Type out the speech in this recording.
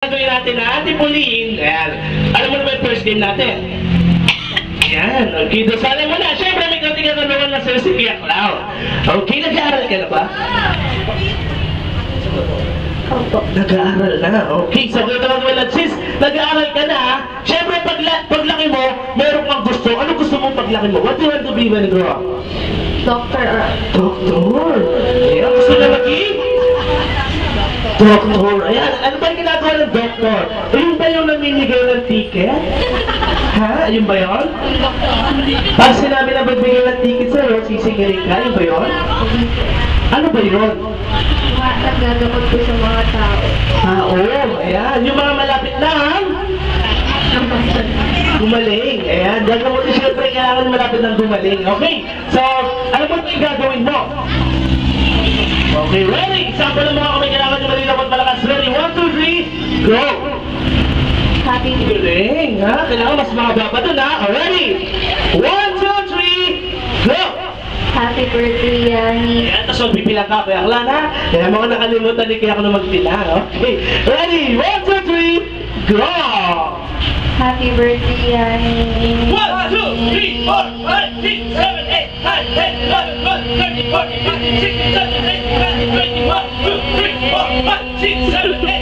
Gagawin natin na Ate Pauline. Ayan. Alam mo na ba yung first game natin? Ayan. Okay, dosali mo na. Siyempre, may kating katanungan na sa'yo si Pia Clau. Okay, nag-aaral ka na ba? Nag-aaral na. Okay, so kung naman sis, nag-aaral ka na. Siyempre, paglaki mo, meron kang gusto. Ano gusto mong paglaki mo? What do you want to be when you grow up? Doctor. Doktor. Ayan, gusto na maging? Doktor. Ayan, ano ba yung ginagawa ng doktor? Ayun ba yung namimigay ng ticket? Ha? Ayun ba yun? Pag sinabi na magbigay ng ticket sa'yo, sisingaling ka, ayun ba yun? Ano ba yun? Naggagamot po sa mga tao. Oo, ayan. Yung mga malapit lang, gumaling. Ayan, gagamot na siyempre kailangan malapit ng gumaling. Okay, so, ano ba yung gagawin mo? Okay, ready? Example ng mga kamay kailangan nyo malinaw at malakas. Ready? 1, 2, 3, go! Happy Galing, ha? Kailangan mas makababa dun, ha? Ready? 1, 2, 3, go! Happy birthday, Yani. Ayan, tapos magpipilang ka, Kuya Aklan, ha? Kaya mga nakalimutan ni kaya ako na magpilang. Okay, ready? 1, 2, 3, go! Happy birthday, Yani. 1, 2, 3, 4, 5, 6, 7, 8, 9, 10, 11, 12, 13, 14, 15, 16, 17, 18, 19, 20, 21, 22, 23, 24, 25, 6, 7, 8,